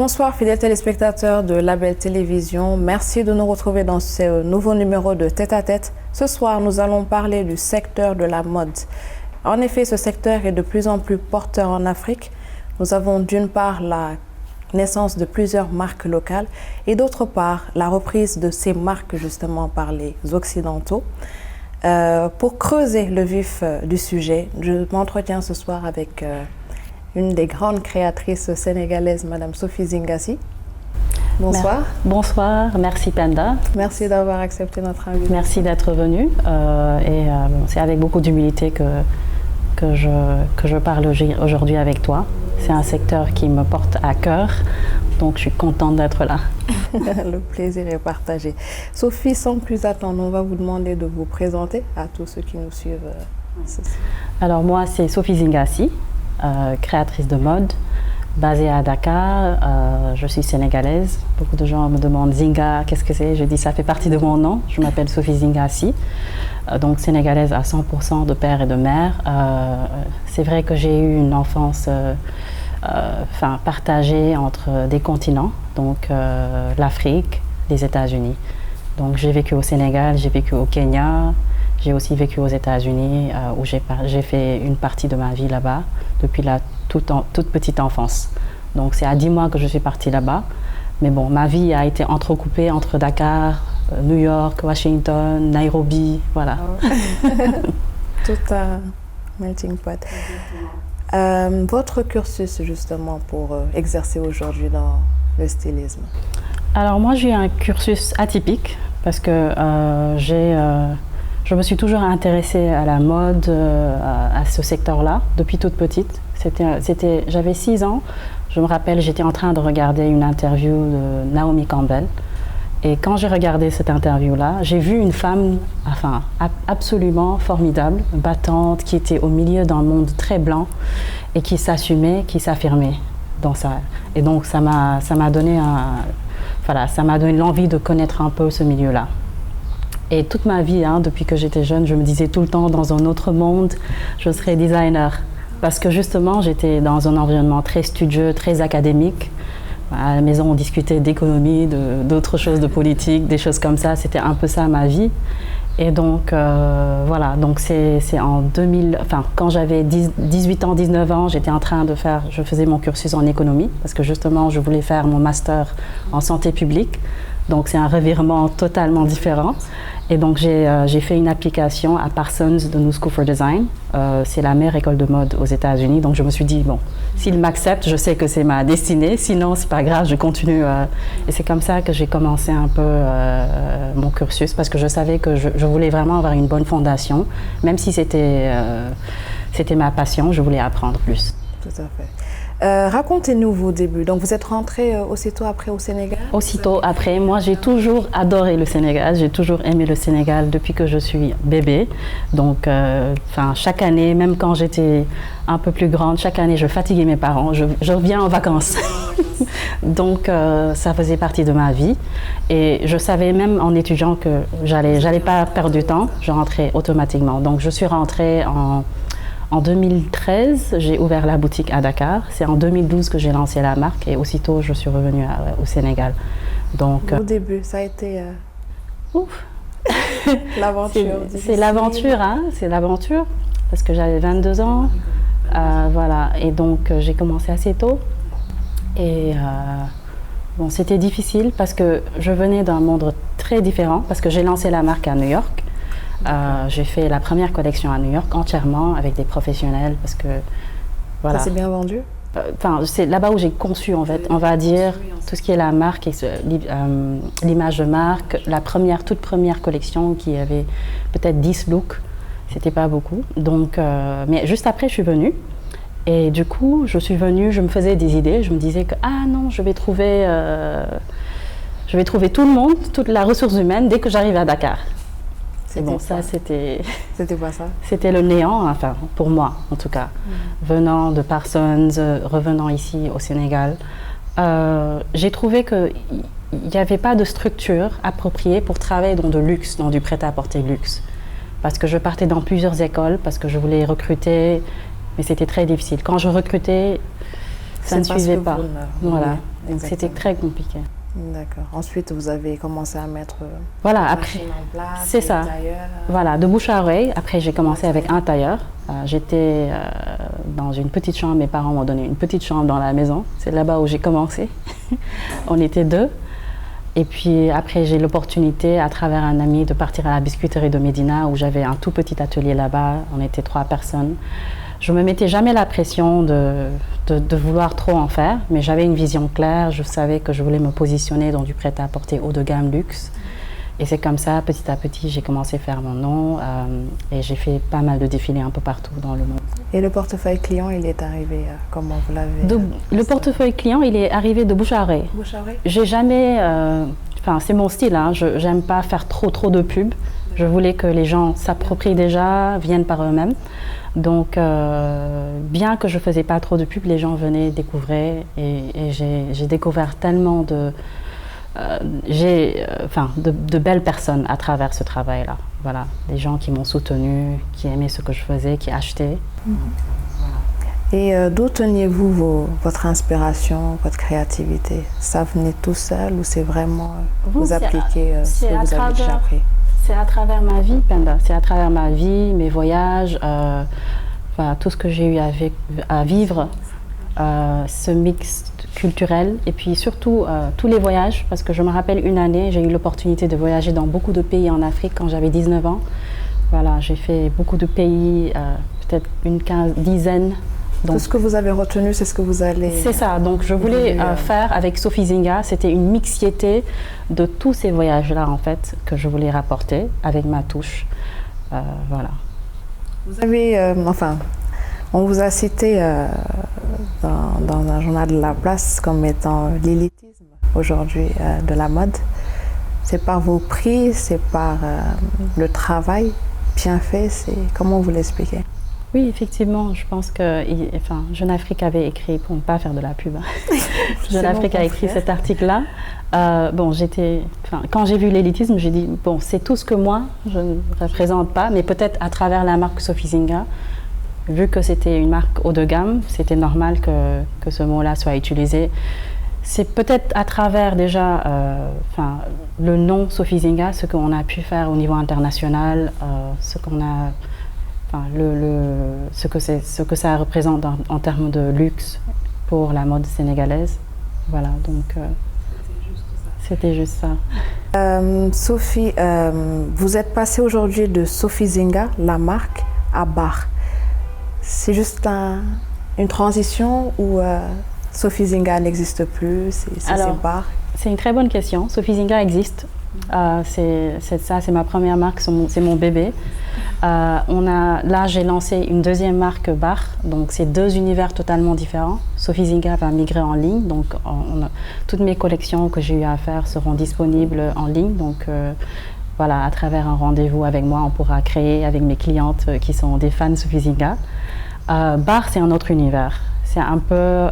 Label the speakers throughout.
Speaker 1: Bonsoir fidèles téléspectateurs de Label Télévision, merci de nous retrouver dans ce nouveau numéro de Tête à Tête. Ce soir, nous allons parler du secteur de la mode. En effet, ce secteur est de plus en plus porteur en Afrique. Nous avons d'une part la naissance de plusieurs marques locales et d'autre part la reprise de ces marques justement par les Occidentaux. Pour creuser le vif du sujet, je m'entretiens ce soir avec une des grandes créatrices sénégalaises, Madame Sophie Zingassi. Bonsoir.
Speaker 2: Bonsoir, merci Penda.
Speaker 1: Merci d'avoir accepté notre invitation.
Speaker 2: Merci d'être venue. C'est avec beaucoup d'humilité que je parle aujourd'hui avec toi. C'est un secteur qui me porte à cœur, donc je suis contente d'être là.
Speaker 1: Le plaisir est partagé. Sophie, sans plus attendre, on va vous demander de vous présenter à tous ceux qui nous suivent.
Speaker 2: Alors moi, c'est Sophie Zingassi. Créatrice de mode, basée à Dakar. Je suis sénégalaise. Beaucoup de gens me demandent Zinga, qu'est-ce que c'est? Je dis ça fait partie de mon nom. Je m'appelle Sophie Zingassi, donc sénégalaise à 100% de père et de mère. C'est vrai que j'ai eu une enfance partagée entre des continents, donc l'Afrique, les États-Unis. Donc j'ai vécu au Sénégal, j'ai vécu au Kenya. J'ai aussi vécu aux États-Unis où j'ai fait une partie de ma vie là-bas depuis la toute petite enfance. Donc c'est à 10 mois que je suis partie là-bas. Mais bon, ma vie a été entrecoupée entre Dakar, New York, Washington, Nairobi, voilà.
Speaker 1: Tout un melting pot. Votre cursus justement pour exercer aujourd'hui dans le stylisme?
Speaker 2: Alors moi j'ai un cursus atypique parce que je me suis toujours intéressée à la mode, à ce secteur-là, depuis toute petite. J'avais 6 ans, je me rappelle, j'étais en train de regarder une interview de Naomi Campbell. Et quand j'ai regardé cette interview-là, j'ai vu une femme absolument formidable, battante, qui était au milieu d'un monde très blanc et qui s'assumait, qui s'affirmait dans ça. Et donc ça m'a donné l'envie de connaître un peu ce milieu-là. Et toute ma vie, depuis que j'étais jeune, je me disais tout le temps, dans un autre monde, je serais designer. Parce que justement, j'étais dans un environnement très studieux, très académique. À la maison, on discutait d'économie, d'autres choses, de politique, des choses comme ça. C'était un peu ça ma vie. Et donc, voilà. Donc, c'est en 2000... quand j'avais 18 ans, 19 ans, je faisais mon cursus en économie. Parce que justement, je voulais faire mon master en santé publique. Donc, c'est un revirement totalement différent. Et donc, j'ai fait une application à Parsons de New School for Design. C'est la meilleure école de mode aux États-Unis. Donc, je me suis dit, bon, s'ils m'acceptent, je sais que c'est ma destinée. Sinon, c'est pas grave, je continue. Et c'est comme ça que j'ai commencé un peu mon cursus parce que je savais que je voulais vraiment avoir une bonne fondation. Même si c'était ma passion, je voulais apprendre plus.
Speaker 1: Tout à fait. Racontez-nous vos débuts. Donc, vous êtes rentrée aussitôt après au Sénégal? Aussitôt
Speaker 2: après. Moi, j'ai toujours adoré le Sénégal. J'ai toujours aimé le Sénégal depuis que je suis bébé. Donc, chaque année, même quand j'étais un peu plus grande, chaque année, je fatiguais mes parents. Je reviens en vacances. Donc, ça faisait partie de ma vie. Et je savais même en étudiant que j'allais pas perdre du temps. Je rentrais automatiquement. Donc, je suis rentrée en 2013, j'ai ouvert la boutique à Dakar. C'est en 2012 que j'ai lancé la marque et aussitôt, je suis revenue au Sénégal. Donc,
Speaker 1: au début, ça a été...
Speaker 2: Ouf.
Speaker 1: L'aventure.
Speaker 2: C'est l'aventure, c'est l'aventure. Parce que j'avais 22 ans. Voilà. Et donc, j'ai commencé assez tôt. Et c'était difficile parce que je venais d'un monde très différent. Parce que j'ai lancé la marque à New York. J'ai fait la première collection à New York entièrement avec des professionnels parce que voilà.
Speaker 1: Ça s'est bien vendu?
Speaker 2: C'est là-bas où j'ai conçu en fait, on va dire tout ce qui est la marque et l'image de marque. La toute première collection qui avait peut-être 10 looks, c'était pas beaucoup. Donc, mais juste après, je suis venue. Et du coup, je suis venue, je me faisais des idées. Je me disais que non, je vais trouver tout le monde, toute la ressource humaine dès que j'arrive à Dakar. C'est bon, ça c'était...
Speaker 1: C'était quoi ça?
Speaker 2: C'était le néant, pour moi en tout cas. Venant de Parsons, revenant ici au Sénégal, j'ai trouvé qu'il n'y avait pas de structure appropriée pour travailler dans du prêt-à-porter luxe. Parce que je partais dans plusieurs écoles, parce que je voulais recruter, mais c'était très difficile. Quand je recrutais, ça ne suivait pas. Voilà,
Speaker 1: Oui,
Speaker 2: c'était très compliqué.
Speaker 1: D'accord. Ensuite, vous avez commencé à mettre
Speaker 2: voilà,
Speaker 1: la
Speaker 2: après,
Speaker 1: machine en place,
Speaker 2: c'est ça.
Speaker 1: tailleur.
Speaker 2: Voilà, de bouche à oreille. Après, j'ai commencé avec un tailleur. J'étais dans une petite chambre. Mes parents m'ont donné une petite chambre dans la maison. C'est là-bas où j'ai commencé. On était 2. Et puis après, j'ai l'opportunité, à travers un ami, de partir à la biscuiterie de Médina, où j'avais un tout petit atelier là-bas. On était 3 personnes. Je ne me mettais jamais la pression de vouloir trop en faire, mais j'avais une vision claire. Je savais que je voulais me positionner dans du prêt-à-porter haut de gamme luxe. Et c'est comme ça, petit à petit, j'ai commencé à faire mon nom et j'ai fait pas mal de défilés un peu partout dans le monde.
Speaker 1: Et le portefeuille client, il est arrivé comment vous l'avez
Speaker 2: Le portefeuille client, il est arrivé de bouche à oreille.
Speaker 1: Bouche à oreille.
Speaker 2: J'ai jamais, c'est mon style, hein, j'aime pas faire trop de pub. Je voulais que les gens s'approprient déjà, viennent par eux-mêmes. Donc, bien que je faisais pas trop de pub, les gens venaient découvrir et j'ai découvert tellement de belles personnes à travers ce travail-là. Voilà, des gens qui m'ont soutenue, qui aimaient ce que je faisais, qui achetaient.
Speaker 1: Et d'où teniez-vous votre inspiration, votre créativité? Ça venait tout seul ou c'est vraiment vous appliquer ce que vous avez déjà appris?
Speaker 2: C'est à travers ma vie, Penda. C'est à travers ma vie, mes voyages, tout ce que j'ai eu à vivre, ce mix culturel et puis surtout tous les voyages, parce que je me rappelle une année, j'ai eu l'opportunité de voyager dans beaucoup de pays en Afrique quand j'avais 19 ans. Voilà, j'ai fait beaucoup de pays, peut-être une dizaine.
Speaker 1: Donc, tout ce que vous avez retenu, c'est ce que vous allez...
Speaker 2: C'est ça, donc je voulais faire avec Sophie Zinga, c'était une mixité de tous ces voyages-là en fait, que je voulais rapporter avec ma touche. Voilà.
Speaker 1: Vous avez, on vous a cité dans un journal de la place comme étant l'élitisme aujourd'hui de la mode. C'est par vos prix, c'est par le travail bien fait, comment vous l'expliquez?
Speaker 2: Oui, effectivement, je pense que Jeune Afrique avait écrit, pour ne pas faire de la pub, Jeune Afrique a écrit cet article-là. Quand j'ai vu l'élitisme, j'ai dit, bon, c'est tout ce que moi, je ne représente pas, mais peut-être à travers la marque Sophie Zinga, vu que c'était une marque haut de gamme, c'était normal que ce mot-là soit utilisé. C'est peut-être à travers déjà le nom Sophie Zinga, ce qu'on a pu faire au niveau international, ce qu'on a... ce que ça représente en termes de luxe pour la mode sénégalaise. Voilà, donc c'était juste ça.
Speaker 1: Sophie, vous êtes passée aujourd'hui de Sophie Zinga, la marque, à Bar. C'est juste une transition ou Sophie Zinga n'existe plus, c'est Bar?
Speaker 2: C'est une très bonne question. Sophie Zinga existe. C'est ma première marque, c'est mon bébé. Là, j'ai lancé une deuxième marque Bar, donc c'est 2 univers totalement différents. Sophie Zinga va migrer en ligne, donc toutes mes collections que j'ai eu à faire seront disponibles en ligne. Donc voilà, à travers un rendez-vous avec moi, on pourra créer avec mes clientes qui sont des fans Sophie Zinga. Bar, c'est un autre univers. C'est un peu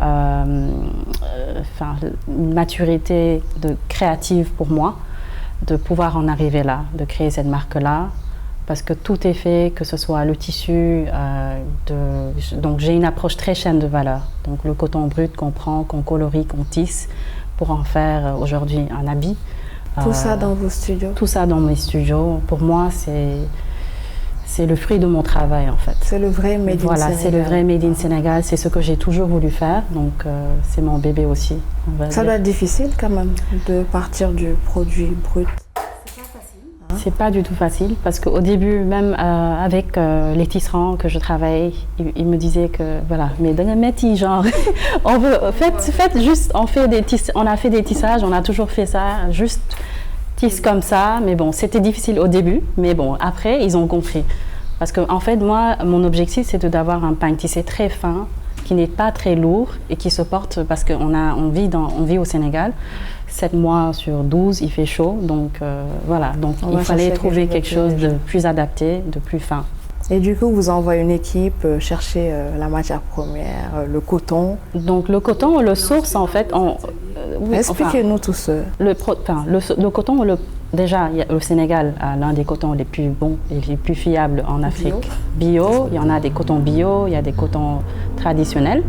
Speaker 2: une maturité créative pour moi de pouvoir en arriver là, de créer cette marque-là, parce que tout est fait, que ce soit le tissu, donc j'ai une approche très chaîne de valeur. Donc le coton brut qu'on prend, qu'on colorie, qu'on tisse, pour en faire aujourd'hui un habit.
Speaker 1: Tout ça dans vos studios? Tout
Speaker 2: ça dans mes studios. Pour moi, c'est le fruit de mon travail en fait.
Speaker 1: C'est le vrai Made in Sénégal.
Speaker 2: Voilà, c'est le vrai Made in Sénégal, c'est ce que j'ai toujours voulu faire, donc c'est mon bébé aussi.
Speaker 1: Ça doit être difficile quand même de partir du produit brut.
Speaker 2: C'est pas facile. C'est pas du tout facile parce qu'au début, même avec les tisserands que je travaille, ils me disaient que voilà, mais dans le métier, genre, faites juste, on a fait des tissages, on a toujours fait ça, juste comme ça, mais bon, c'était difficile au début, mais bon, après, ils ont compris. Parce que, en fait, moi, mon objectif, c'est d'avoir un pain tissé très fin, qui n'est pas très lourd et qui se porte, parce qu'on vit au Sénégal, 7 mois sur 12, il fait chaud, donc voilà. Donc, il fallait trouver quelque chose de plus adapté, de plus fin.
Speaker 1: Et du coup, vous envoyez une équipe chercher la matière première, le coton.
Speaker 2: Donc, le coton, on le source, en fait,
Speaker 1: expliquez-nous tout ça.
Speaker 2: Le coton, déjà, le Sénégal a l'un des cotons les plus bons et les plus fiables en Afrique. Bio, il y en a des cotons bio, il y a des cotons traditionnels.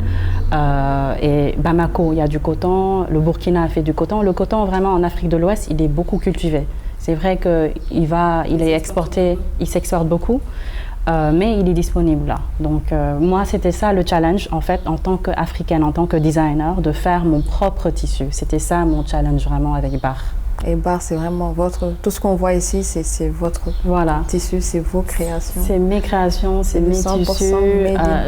Speaker 2: Et Bamako, il y a du coton. Le Burkina fait du coton. Le coton, vraiment, en Afrique de l'Ouest, il est beaucoup cultivé. C'est vrai qu'il est exporté, il s'exporte beaucoup, mais il est disponible là. Donc moi, c'était ça le challenge, en fait, en tant qu'Africaine, en tant que designer, de faire mon propre tissu. C'était ça mon challenge vraiment avec Bar.
Speaker 1: Et Bar, c'est vraiment tout ce qu'on voit ici, c'est votre tissu, c'est vos créations.
Speaker 2: C'est mes créations, c'est mes tissus.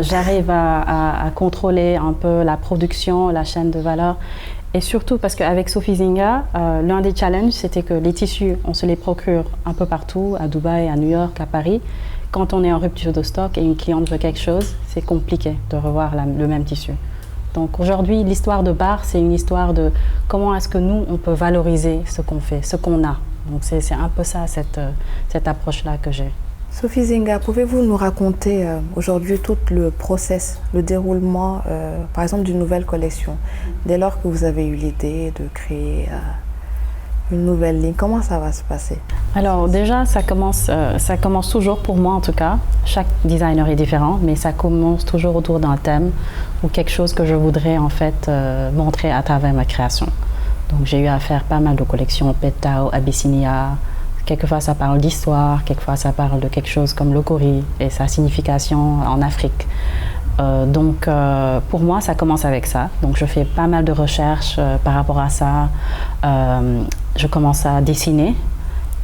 Speaker 2: J'arrive à contrôler un peu la production, la chaîne de valeur. Et surtout parce qu'avec Sophie Zinga, l'un des challenges, c'était que les tissus, on se les procure un peu partout, à Dubaï, à New York, à Paris. Quand on est en rupture de stock et une cliente veut quelque chose, c'est compliqué de revoir le même tissu. Donc aujourd'hui, l'histoire de Bar, c'est une histoire de comment est-ce que nous, on peut valoriser ce qu'on fait, ce qu'on a. Donc c'est un peu ça, cette approche-là que j'ai.
Speaker 1: Sophie Zinga, pouvez-vous nous raconter aujourd'hui tout le process, le déroulement, par exemple, d'une nouvelle collection? Dès lors que vous avez eu l'idée de créer une nouvelle ligne, comment ça va se passer?
Speaker 2: Alors déjà, ça commence toujours, pour moi en tout cas. Chaque designer est différent, mais ça commence toujours autour d'un thème ou quelque chose que je voudrais en fait montrer à travers ma création. Donc j'ai eu à faire pas mal de collections, Petao, Abyssinia. Quelquefois, ça parle d'histoire, quelquefois, ça parle de quelque chose comme le Kori et sa signification en Afrique. Donc, pour moi, ça commence avec ça. Donc, je fais pas mal de recherches par rapport à ça. Je commence à dessiner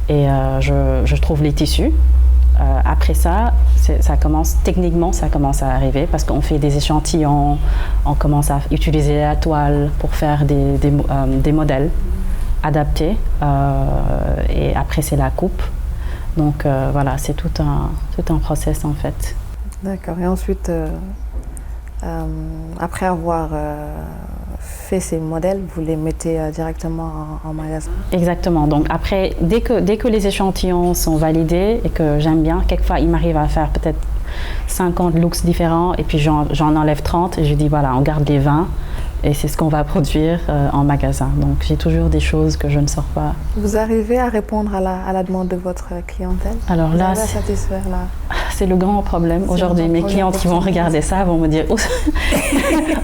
Speaker 2: et je trouve les tissus. Après ça, techniquement, ça commence à arriver parce qu'on fait des échantillons, on commence à utiliser la toile pour faire des modèles adapté et après c'est la coupe. Donc voilà, c'est tout un process en fait.
Speaker 1: D'accord. Et ensuite, après avoir fait ces modèles, vous les mettez directement en magasin?
Speaker 2: Exactement. Donc après, dès que les échantillons sont validés et que j'aime bien, quelquefois il m'arrive à faire peut-être 50 looks différents et puis j'en enlève 30 et je dis voilà, on garde les 20. Et c'est ce qu'on va produire en magasin. Donc j'ai toujours des choses que je ne sors pas.
Speaker 1: Vous arrivez à répondre à la demande de votre clientèle?
Speaker 2: Alors là, c'est le grand problème aujourd'hui. Mes clientes qui vont regarder ça vont me dire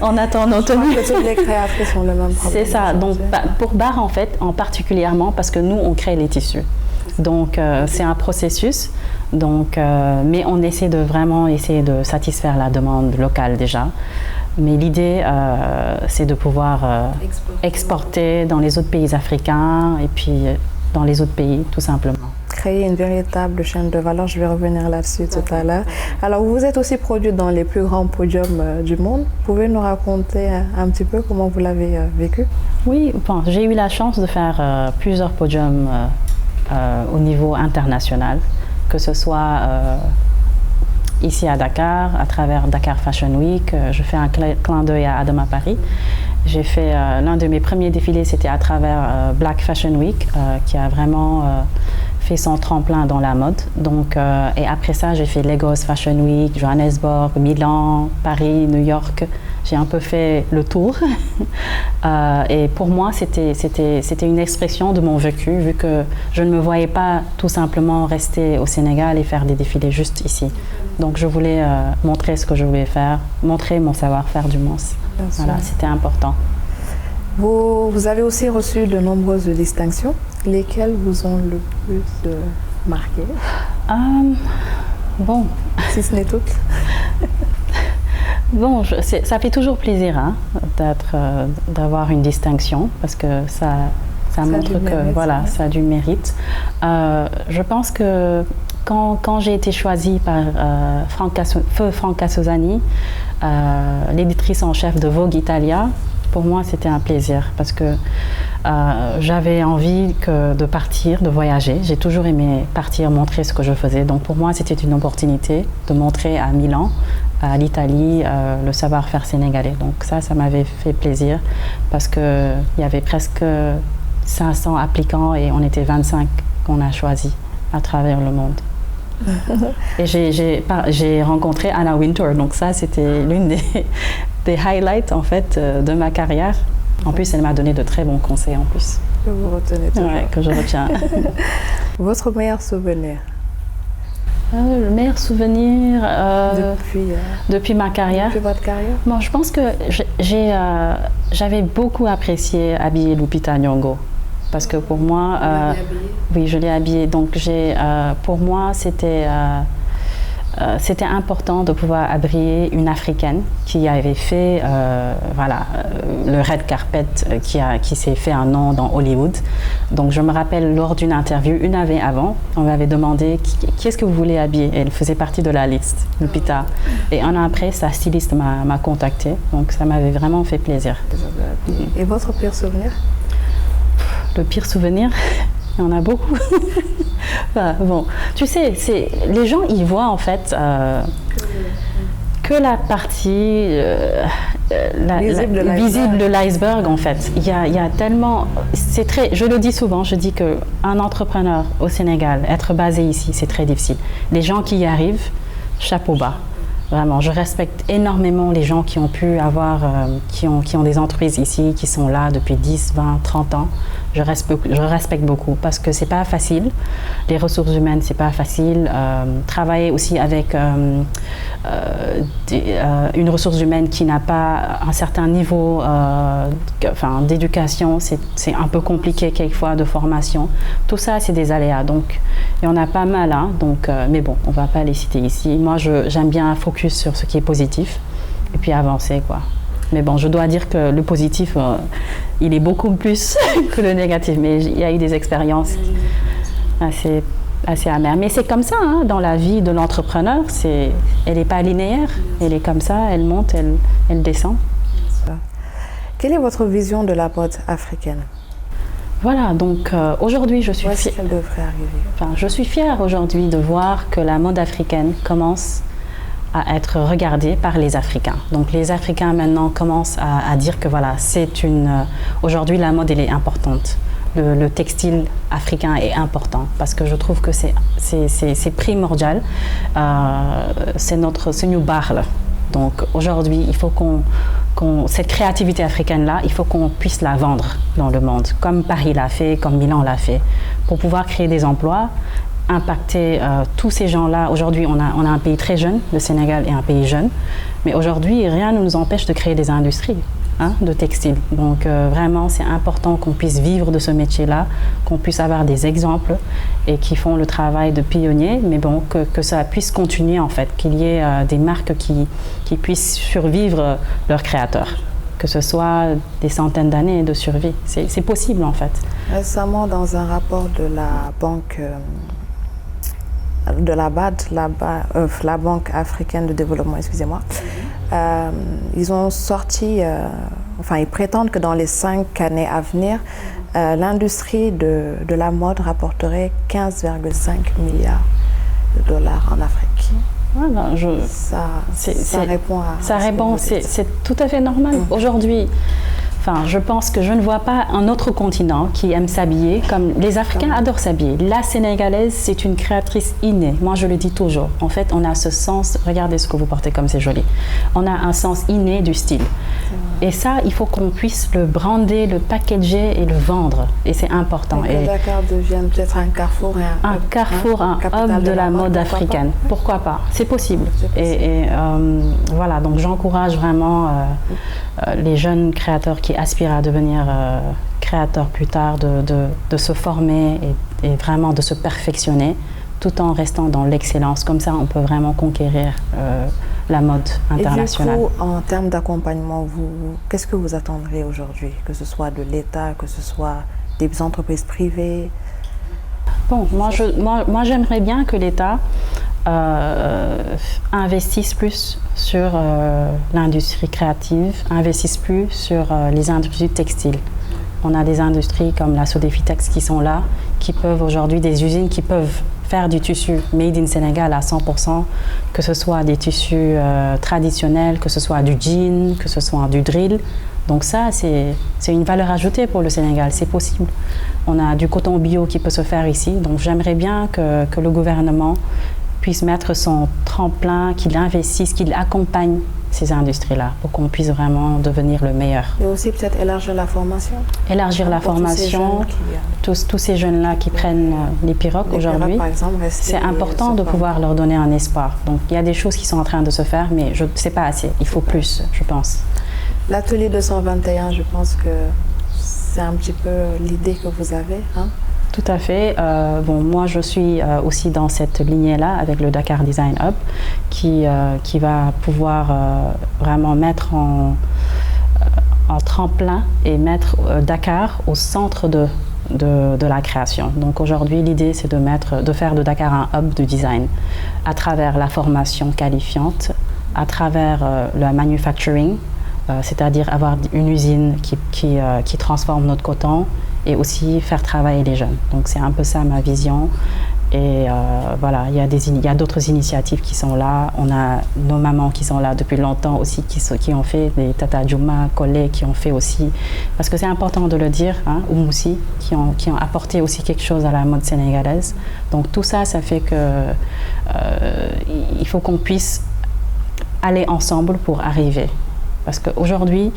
Speaker 2: on attend nos tenues.
Speaker 1: Je crois que toutes les créatrices ont le même problème.
Speaker 2: C'est ça. Donc pour Bar en fait, en particulièrement parce que nous on crée les tissus. Donc c'est un processus. Donc, mais on essaie de vraiment de satisfaire la demande locale déjà. Mais l'idée, c'est de pouvoir exporter dans les autres pays africains et puis dans les autres pays, tout simplement.
Speaker 1: Créer une véritable chaîne de valeur, je vais revenir là-dessus tout à l'heure. Alors, vous êtes aussi produit dans les plus grands podiums du monde. Vous pouvez nous raconter un petit peu comment vous l'avez vécu?
Speaker 2: Oui, bon, j'ai eu la chance de faire plusieurs podiums au niveau international, que ce soit ici à Dakar, à travers Dakar Fashion Week. Je fais un clin d'œil à Adama Paris. J'ai fait l'un de mes premiers défilés, c'était à travers Black Fashion Week, qui a vraiment fait son tremplin dans la mode. Donc, et après ça, j'ai fait Lagos Fashion Week, Johannesburg, Milan, Paris, New York. J'ai un peu fait le tour. Et pour moi, c'était une expression de mon vécu, vu que je ne me voyais pas tout simplement rester au Sénégal et faire des défilés juste ici. Donc je voulais montrer ce que je voulais faire, montrer mon savoir-faire du moins. Voilà, c'était important.
Speaker 1: Vous avez aussi reçu de nombreuses distinctions. Lesquelles vous ont le plus marqué?
Speaker 2: Bon.
Speaker 1: Si ce n'est toutes.
Speaker 2: Bon, ça fait toujours plaisir hein, d'avoir une distinction parce que ça montre que mérite, voilà, ça a du mérite. Je pense que quand j'ai été choisie par feu Franca Sosani, l'éditrice en chef de Vogue Italia, pour moi c'était un plaisir parce que j'avais envie de partir, de voyager. J'ai toujours aimé partir, montrer ce que je faisais. Donc pour moi c'était une opportunité de montrer à Milan, à l'Italie, le savoir-faire sénégalais. Donc ça m'avait fait plaisir parce qu'il y avait presque 500 applicants et on était 25 qu'on a choisis à travers le monde. Et j'ai rencontré Anna Wintour, donc ça c'était l'une des highlights en fait de ma carrière. En plus, elle m'a donné de très bons conseils en plus.
Speaker 1: Que vous retenez toujours.
Speaker 2: Ouais, que je retiens.
Speaker 1: Votre meilleur souvenir?
Speaker 2: Le meilleur souvenir depuis ma carrière.
Speaker 1: Depuis votre carrière?
Speaker 2: Bon, je pense que j'avais beaucoup apprécié habiller Lupita Nyong'o. Parce que pour moi, oui, je l'ai habillée. Donc, pour moi, c'était important de pouvoir habiller une Africaine qui avait fait le red carpet, qui s'est fait un nom dans Hollywood. Donc je me rappelle lors d'une interview, une année avant, on m'avait demandé qui est-ce que vous voulez habiller, et elle faisait partie de la liste, Lupita. Et un an après, sa styliste m'a contactée, donc ça m'avait vraiment fait plaisir.
Speaker 1: Et votre pire souvenir?
Speaker 2: Le pire souvenir, il y en a beaucoup. Bon, tu sais, les gens ils voient en fait que la partie visible de l'iceberg en fait. Il y a tellement, je le dis souvent, je dis qu'un entrepreneur au Sénégal, être basé ici, c'est très difficile. Les gens qui y arrivent, chapeau bas. Vraiment, je respecte énormément les gens qui ont pu avoir, qui ont des entreprises ici, qui sont là depuis 10, 20, 30 ans. Je respecte beaucoup parce que c'est pas facile. Les ressources humaines, c'est pas facile. Travailler aussi avec une ressource humaine qui n'a pas un certain niveau d'éducation, c'est un peu compliqué quelquefois, de formation. Tout ça, c'est des aléas. Donc, il y en a pas mal. Hein, donc, mais bon, on va pas les citer ici. Moi, j'aime bien focus sur ce qui est positif et puis avancer, quoi. Mais bon, je dois dire que le positif, il est beaucoup plus que le négatif. Mais il y a eu des expériences assez amères. Mais c'est comme ça, hein, dans la vie de l'entrepreneur. Elle n'est pas linéaire. Elle est comme ça, elle monte, elle descend.
Speaker 1: Quelle est votre vision de la mode africaine?
Speaker 2: Voilà, donc aujourd'hui, je suis
Speaker 1: fière. Qu'elle devrait arriver.
Speaker 2: Enfin, je suis fière aujourd'hui de voir que la mode africaine commence à être regardée par les Africains. Donc les Africains maintenant commencent à dire que voilà, aujourd'hui la mode elle est importante. Le textile africain est important parce que je trouve que c'est primordial. C'est nous parle. Donc aujourd'hui, il faut cette créativité africaine-là, il faut qu'on puisse la vendre dans le monde, comme Paris l'a fait, comme Milan l'a fait, pour pouvoir créer des emplois, impacter tous ces gens-là. Aujourd'hui, on a un pays très jeune, le Sénégal est un pays jeune, mais aujourd'hui, rien ne nous empêche de créer des industries de textile. Donc vraiment, c'est important qu'on puisse vivre de ce métier-là, qu'on puisse avoir des exemples et qui font le travail de pionniers, mais bon, que ça puisse continuer en fait, qu'il y ait des marques qui puissent survivre leurs créateurs, que ce soit des centaines d'années de survie. C'est possible en fait.
Speaker 1: Récemment, dans un rapport de la banque de la BAD, la Banque africaine de développement, excusez-moi, ils ont sorti, ils prétendent que dans les 5 années à venir, l'industrie de la mode rapporterait 15,5 milliards de dollars en Afrique.
Speaker 2: Voilà,
Speaker 1: ça répond à...
Speaker 2: C'est tout à fait normal. Aujourd'hui, je pense que je ne vois pas un autre continent qui aime s'habiller comme les Africains adorent s'habiller. La Sénégalaise, c'est une créatrice innée. Moi, je le dis toujours. En fait, on a ce sens. Regardez ce que vous portez comme c'est joli. On a un sens inné du style. Et ça, il faut qu'on puisse le brander, le packager et le vendre. Et c'est important.
Speaker 1: Et que Dakar devienne peut-être un carrefour.
Speaker 2: Un hub de la mode africaine. Pourquoi pas? C'est possible. Et voilà, donc j'encourage vraiment les jeunes créateurs qui aspirent à devenir créateurs plus tard, de se former et vraiment de se perfectionner tout en restant dans l'excellence. Comme ça, on peut vraiment conquérir la mode internationale.
Speaker 1: Et du coup, en termes d'accompagnement, qu'est-ce que vous attendrez aujourd'hui? Que ce soit de l'État, que ce soit des entreprises privées?
Speaker 2: Bon, moi j'aimerais bien que l'État investissent plus sur l'industrie créative, investissent plus sur les industries textiles. On a des industries comme la Sodefitex qui sont là, qui peuvent aujourd'hui, des usines qui peuvent faire du tissu made in Sénégal à 100%, que ce soit des tissus traditionnels, que ce soit du jean, que ce soit du drill. Donc ça, c'est une valeur ajoutée pour le Sénégal, c'est possible. On a du coton bio qui peut se faire ici, donc j'aimerais bien que le gouvernement puisse mettre son tremplin, qu'il investisse, qu'il accompagne ces industries-là pour qu'on puisse vraiment devenir le meilleur.
Speaker 1: Et aussi peut-être élargir la formation.
Speaker 2: Élargir la formation, tous ces jeunes-là qui prennent les pirogues aujourd'hui, c'est important de pouvoir leur donner un espoir. Donc il y a des choses qui sont en train de se faire, mais c'est pas assez. Il faut plus, je pense.
Speaker 1: L'atelier 221, je pense que c'est un petit peu l'idée que vous avez, hein?
Speaker 2: Tout à fait. Moi, je suis aussi dans cette lignée-là avec le Dakar Design Hub qui va pouvoir vraiment mettre en tremplin et mettre Dakar au centre de la création. Donc aujourd'hui, l'idée, c'est de faire de Dakar un hub de design à travers la formation qualifiante, à travers le manufacturing, c'est-à-dire avoir une usine qui transforme notre coton et aussi faire travailler les jeunes. Donc c'est un peu ça ma vision. Et voilà, il y a d'autres initiatives qui sont là. On a nos mamans qui sont là depuis longtemps aussi, qui ont fait des Tata Djouma, Collé, qui ont fait aussi, parce que c'est important de le dire, hein, Oumoussi, qui ont apporté aussi quelque chose à la mode sénégalaise. Donc tout ça, ça fait que il faut qu'on puisse aller ensemble pour arriver. Parce qu'aujourd'hui,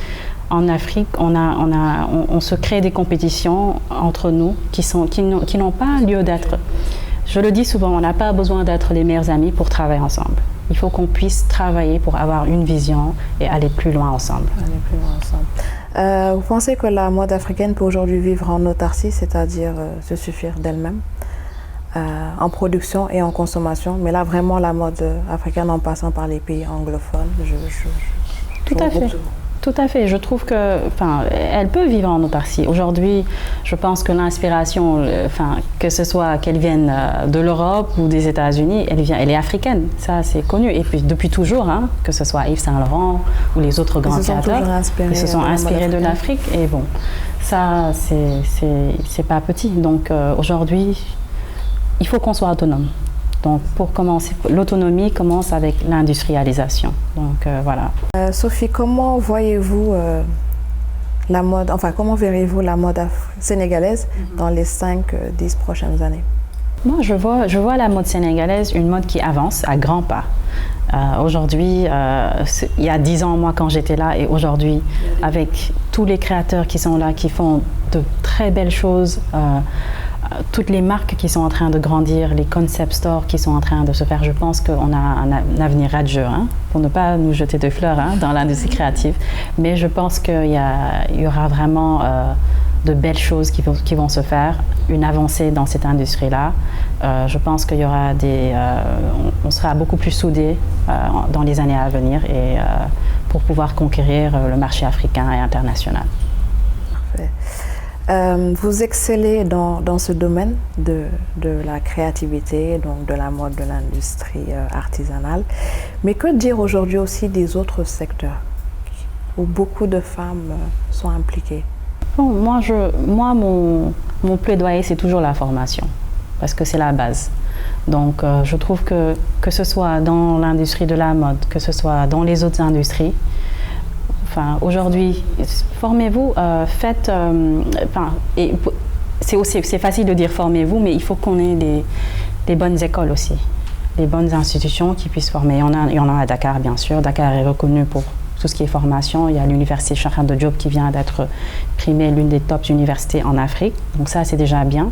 Speaker 2: en Afrique, on se crée des compétitions entre nous qui n'ont pas lieu d'être. Je le dis souvent, on n'a pas besoin d'être les meilleurs amis pour travailler ensemble. Il faut qu'on puisse travailler pour avoir une vision et aller plus loin ensemble.
Speaker 1: Vous pensez que la mode africaine peut aujourd'hui vivre en autarcie, c'est-à-dire se suffire d'elle-même, en production et en consommation, mais là vraiment la mode africaine en passant par les pays anglophones?
Speaker 2: Tout à fait. Tout à fait. Je trouve elle peut vivre en autarcie. Aujourd'hui, je pense que l'inspiration, que ce soit qu'elle vienne de l'Europe ou des États-Unis, elle est africaine. Ça, c'est connu. Et puis depuis toujours, hein, que ce soit Yves Saint Laurent ou les autres grands créateurs, ils se sont inspirés de l'Afrique. Et bon, ça, c'est pas petit. Donc aujourd'hui, il faut qu'on soit autonome. Donc, pour commencer, l'autonomie commence avec l'industrialisation. Donc, voilà.
Speaker 1: Sophie, comment voyez-vous la mode, comment verrez-vous la mode sénégalaise dans les 5-10 prochaines années?
Speaker 2: Moi, je vois la mode sénégalaise, une mode qui avance à grands pas. Aujourd'hui, il y a 10 ans, moi, quand j'étais là, et aujourd'hui, avec tous les créateurs qui sont là, qui font de très belles choses, toutes les marques qui sont en train de grandir, les concept stores qui sont en train de se faire, je pense qu'on a un avenir radieux, hein, pour ne pas nous jeter de fleurs, hein, dans l'industrie créative. Mais je pense qu'il y aura vraiment de belles choses qui vont se faire, une avancée dans cette industrie-là. Je pense qu'il y aura on sera beaucoup plus soudés dans les années à venir et pour pouvoir conquérir le marché africain et international.
Speaker 1: Parfait. Vous excellez dans ce domaine de la créativité, donc de la mode, de l'industrie artisanale. Mais que dire aujourd'hui aussi des autres secteurs où beaucoup de femmes sont impliquées?
Speaker 2: Bon, moi mon plaidoyer, c'est toujours la formation, parce que c'est la base. Donc je trouve que ce soit dans l'industrie de la mode, que ce soit dans les autres industries, aujourd'hui, formez-vous, faites... c'est facile de dire formez-vous, mais il faut qu'on ait des bonnes écoles aussi, des bonnes institutions qui puissent former. Il y en a à Dakar, bien sûr. Dakar est reconnu pour tout ce qui est formation. Il y a l'université Cheikh Anta Diop qui vient d'être primée l'une des top universités en Afrique. Donc ça, c'est déjà bien.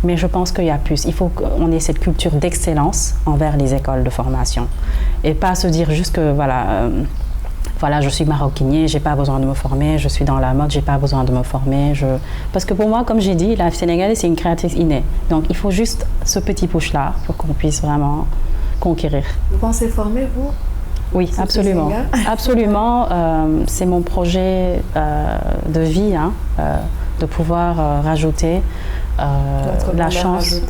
Speaker 2: Mais je pense qu'il y a plus. Il faut qu'on ait cette culture d'excellence envers les écoles de formation. Et pas se dire juste que, voilà, je suis maroquinier, j'ai pas besoin de me former, je suis dans la mode, j'ai pas besoin de me former. Parce que pour moi, comme j'ai dit, la sénégalaise, c'est une créatrice innée. Donc il faut juste ce petit push-là pour qu'on puisse vraiment conquérir.
Speaker 1: Vous pensez former, vous?
Speaker 2: Oui, absolument. Absolument. C'est mon projet de vie, hein, de pouvoir rajouter la chance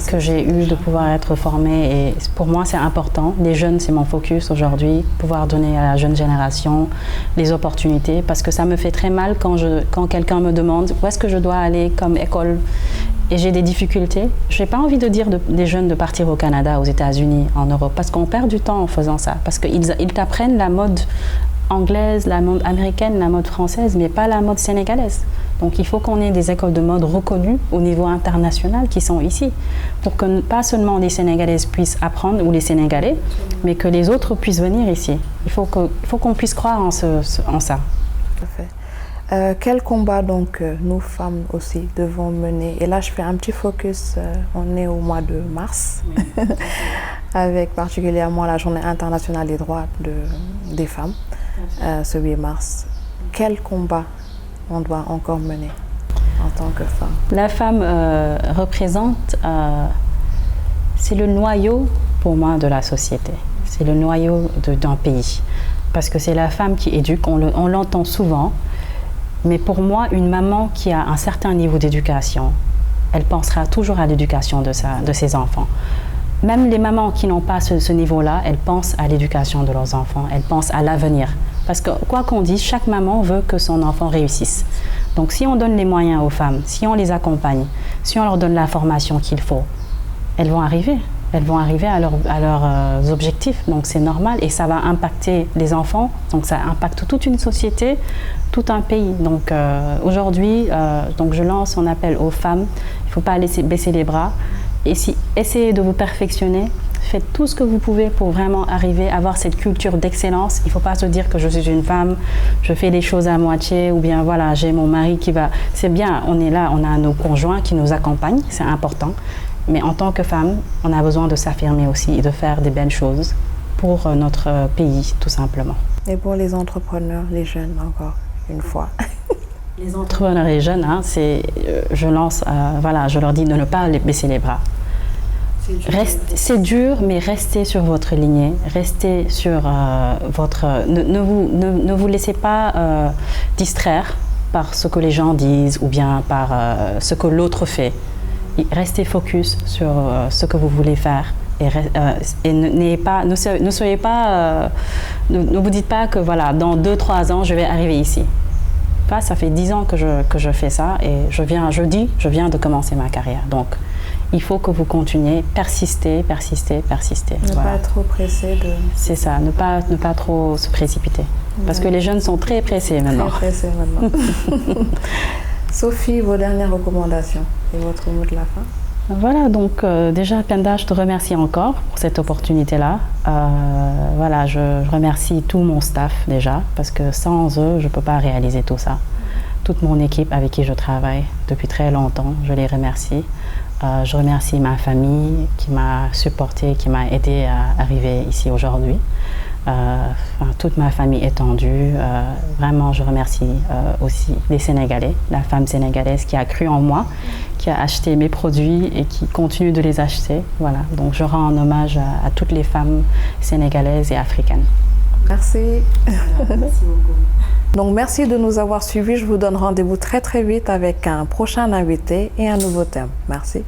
Speaker 2: que j'ai eue de pouvoir être formée. Et pour moi, c'est important. Les jeunes, c'est mon focus aujourd'hui. Pouvoir donner à la jeune génération les opportunités. Parce que ça me fait très mal quand quelqu'un me demande où est-ce que je dois aller comme école et j'ai des difficultés. Je n'ai pas envie de dire des jeunes de partir au Canada, aux États-Unis, en Europe. Parce qu'on perd du temps en faisant ça. Parce qu'ils t'apprennent la mode anglaise, la mode américaine, la mode française, mais pas la mode sénégalaise. Donc il faut qu'on ait des écoles de mode reconnues au niveau international qui sont ici, pour que pas seulement les Sénégalaises puissent apprendre, ou les Sénégalais, mais que les autres puissent venir ici. Il faut qu'on puisse croire en ça.
Speaker 1: Tout à fait. Quel combat donc nous femmes aussi devons mener? Et là je fais un petit focus, on est au mois de mars, oui. Avec particulièrement la journée internationale des droits des femmes, ce 8 mars. Quel combat on doit encore mener en tant que femme?
Speaker 2: La femme représente, c'est le noyau pour moi de la société, c'est le noyau d'un pays, parce que c'est la femme qui éduque, on l'entend souvent, mais pour moi, une maman qui a un certain niveau d'éducation, elle pensera toujours à l'éducation de ses enfants. Même les mamans qui n'ont pas ce niveau-là, elles pensent à l'éducation de leurs enfants, elles pensent à l'avenir. Parce que quoi qu'on dise, chaque maman veut que son enfant réussisse. Donc si on donne les moyens aux femmes, si on les accompagne, si on leur donne la formation qu'il faut, elles vont arriver. Elles vont arriver à leurs objectifs. Donc c'est normal et ça va impacter les enfants. Donc ça impacte toute une société, tout un pays. Donc aujourd'hui, je lance un appel aux femmes. Il ne faut pas laisser baisser les bras. Et essayez de vous perfectionner. Faites tout ce que vous pouvez pour vraiment arriver à avoir cette culture d'excellence. Il ne faut pas se dire que je suis une femme, je fais les choses à moitié, ou bien voilà, j'ai mon mari qui va... C'est bien, on est là, on a nos conjoints qui nous accompagnent, c'est important. Mais en tant que femme, on a besoin de s'affirmer aussi et de faire des belles choses pour notre pays, tout simplement.
Speaker 1: Et pour les entrepreneurs, les jeunes, encore une fois.
Speaker 2: Les entrepreneurs et les jeunes, hein, je leur dis de ne pas baisser les bras. C'est dur, mais restez sur votre lignée, restez sur ne vous laissez pas distraire par ce que les gens disent ou bien par ce que l'autre fait. Restez focus sur ce que vous voulez faire et ne vous dites pas que voilà, dans 2-3 ans, je vais arriver ici. Ça fait 10 ans que je fais ça et je viens de commencer ma carrière. Donc, il faut que vous continuez, persister.
Speaker 1: Ne pas être trop pressé de...
Speaker 2: C'est ça, ne pas trop se précipiter. Parce que les jeunes sont très pressés maintenant.
Speaker 1: Très pressés maintenant. Sophie, vos dernières recommandations et votre mot de la fin?
Speaker 2: Voilà, donc déjà Penda, je te remercie encore pour cette opportunité-là. Je remercie tout mon staff déjà, parce que sans eux, je ne peux pas réaliser tout ça. Toute mon équipe avec qui je travaille depuis très longtemps, je les remercie. Je remercie ma famille qui m'a supportée, qui m'a aidée à arriver ici aujourd'hui. Toute ma famille étendue. Vraiment, je remercie aussi les Sénégalais, la femme sénégalaise qui a cru en moi, qui a acheté mes produits et qui continue de les acheter. Voilà, donc je rends un hommage à toutes les femmes sénégalaises et africaines.
Speaker 1: Merci.
Speaker 2: Merci beaucoup.
Speaker 1: Donc merci de nous avoir suivis. Je vous donne rendez-vous très vite avec un prochain invité et un nouveau thème. Merci.